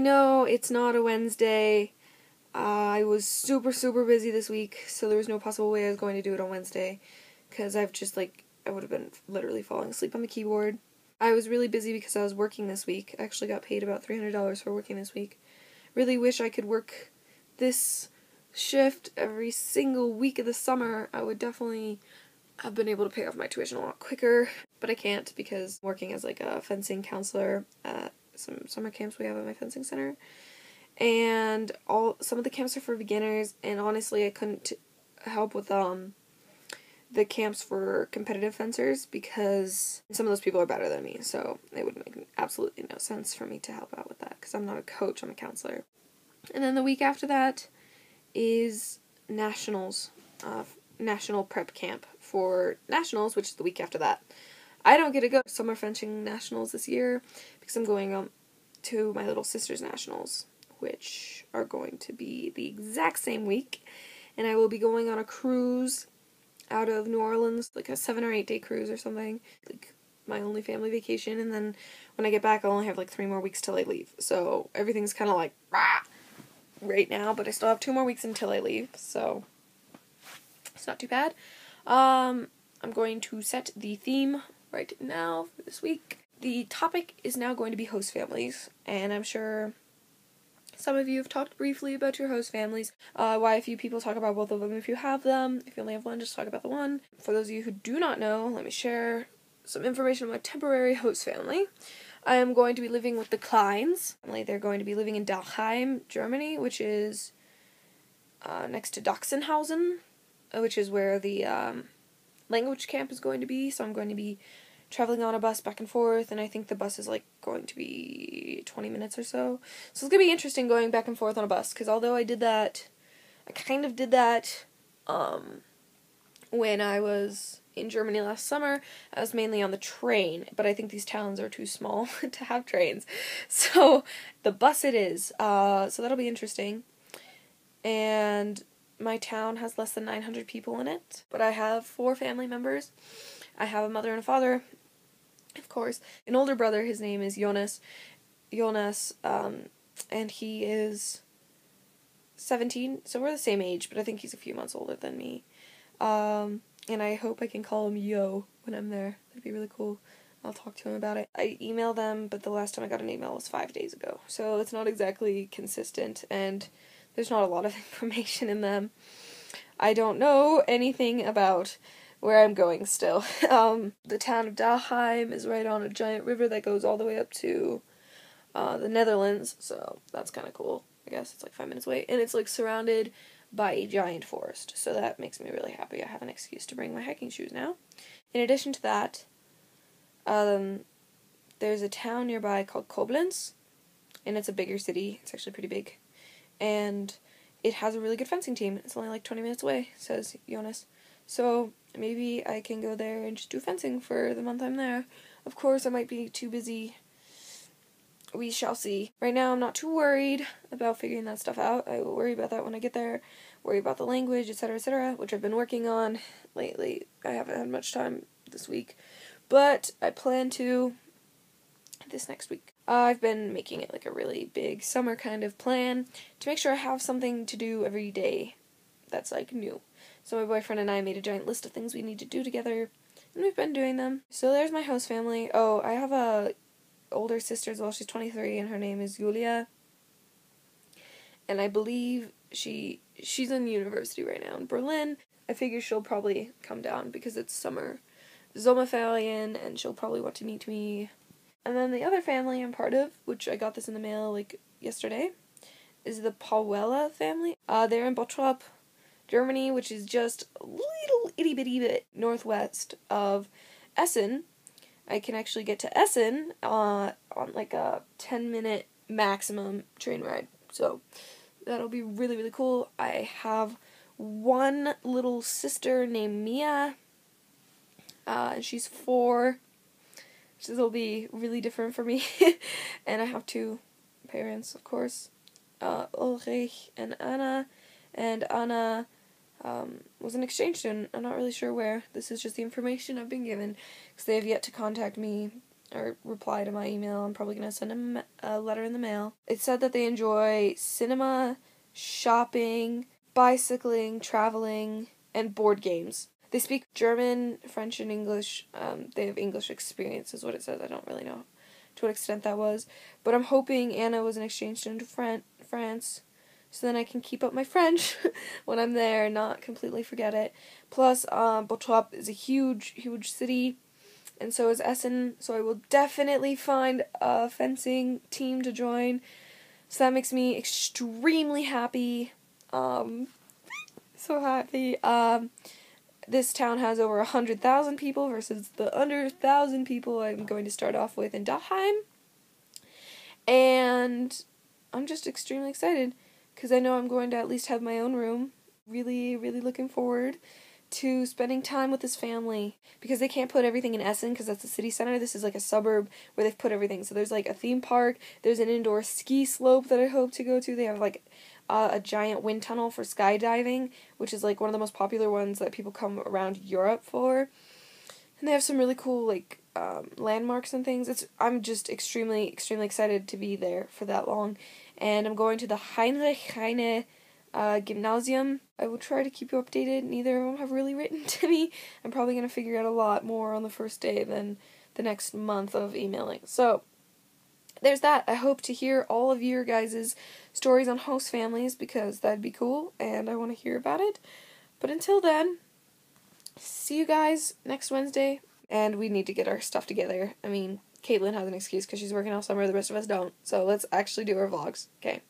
know it's not a Wednesday. I was super busy this week, so there was no possible way I was going to do it on Wednesday, because I would have been literally falling asleep on the keyboard. I was really busy because I was working this week. I actually got paid about $300 for working this week. Really wish I could work this shift every single week of the summer. I would definitely have been able to pay off my tuition a lot quicker, but I can't because I'm working as like a fencing counselor at some summer camps we have at my fencing center. And some of the camps are for beginners, and honestly I couldn't help with the camps for competitive fencers because some of those people are better than me, so it would make absolutely no sense for me to help out with that because I'm not a coach, I'm a counselor. And then the week after that is nationals, national prep camp for nationals, which is the week after that. I don't get to go to summer fencing nationals this year because I'm going to my little sister's nationals, which are going to be the exact same week, and I will be going on a cruise out of New Orleans, like a 7 or 8 day cruise or something, like my only family vacation, and then when I get back I'll only have like 3 more weeks till I leave, so everything's kind of like right now, but I still have 2 more weeks until I leave, so it's not too bad. I'm going to set the theme right now for this week. The topic is now going to be host families, and I'm sure some of you have talked briefly about your host families, why a few people talk about both of them if you have them. If you only have one, just talk about the one. For those of you who do not know, let me share some information on my temporary host family. I am going to be living with the Kleins. They're going to be living in Dalheim, Germany, which is next to Dachsenhausen, which is where the language camp is going to be. So I'm going to be traveling on a bus back and forth, and I think the bus is like going to be 20 minutes or so. So it's going to be interesting going back and forth on a bus, because although I kind of did that when I was in Germany last summer, I was mainly on the train, but I think these towns are too small to have trains. So the bus it is. So that'll be interesting. And my town has less than 900 people in it, but I have 4 family members. I have a mother and a father, of course, an older brother. His name is Jonas, and he is 17, so we're the same age, but I think he's a few months older than me, and I hope I can call him Yo when I'm there. That'd be really cool. I'll talk to him about it. I email them, but the last time I got an email was 5 days ago, so it's not exactly consistent, and there's not a lot of information in them. I don't know anything about where I'm going still. The town of Dalheim is right on a giant river that goes all the way up to the Netherlands, so that's kind of cool. I guess it's like 5 minutes away, and it's like surrounded by a giant forest, so that makes me really happy. I have an excuse to bring my hiking shoes now. In addition to that, there's a town nearby called Koblenz, and it's a bigger city. It's actually pretty big, and it has a really good fencing team. It's only like 20 minutes away, says Jonas. So maybe I can go there and just do fencing for the month I'm there. Of course, I might be too busy. We shall see. Right now, I'm not too worried about figuring that stuff out. I will worry about that when I get there. Worry about the language, etc., which I've been working on lately. I haven't had much time this week, but I plan to this next week. I've been making it like a really big summer kind of plan to make sure I have something to do every day that's like new. So my boyfriend and I made a giant list of things we need to do together, and we've been doing them. So there's my host family. Oh, I have a older sister as well. She's 23, and her name is Julia. And I believe she's in university right now in Berlin. I figure she'll probably come down because it's summer Sommerferien, and she'll probably want to meet me. And then the other family I'm part of, which I got this in the mail like yesterday, is the Pauwella family. They're in Bottrop, Germany, which is just a little itty bitty bit northwest of Essen. I can actually get to Essen on like a 10-minute maximum train ride. So that'll be really, really cool. I have one little sister named Mia, and she's 4. So this will be really different for me. And I have 2 parents, of course, Ulrich and Anna. And Anna was an exchange student. I'm not really sure where. This is just the information I've been given, because they have yet to contact me or reply to my email. I'm probably going to send them a letter in the mail. It said that they enjoy cinema, shopping, bicycling, traveling, and board games. They speak German, French, and English. They have English experience is what it says. I don't really know to what extent that was. But I'm hoping Anna was an exchange student to France, so then I can keep up my French when I'm there and not completely forget it. Plus, Bottrop is a huge, huge city, and so is Essen, so I will definitely find a fencing team to join. So that makes me extremely happy. So happy. This town has over 100,000 people versus the under 1,000 people I'm going to start off with in Daheim. And I'm just extremely excited because I know I'm going to at least have my own room. Really, really looking forward to spending time with this family because they can't put everything in Essen because that's the city center. This is like a suburb where they've put everything. So there's like a theme park. There's an indoor ski slope that I hope to go to. They have like a giant wind tunnel for skydiving, which is like one of the most popular ones that people come around Europe for. And they have some really cool like landmarks and things. I'm just extremely, extremely excited to be there for that long. And I'm going to the Heinrich Heine Gymnasium. I will try to keep you updated. Neither of them have really written to me. I'm probably going to figure out a lot more on the first day than the next month of emailing. So, there's that. I hope to hear all of your guys' stories on host families because that'd be cool and I want to hear about it. But until then, see you guys next Wednesday. And we need to get our stuff together. I mean, Caitlin has an excuse because she's working all summer. The rest of us don't. So let's actually do our vlogs. Okay.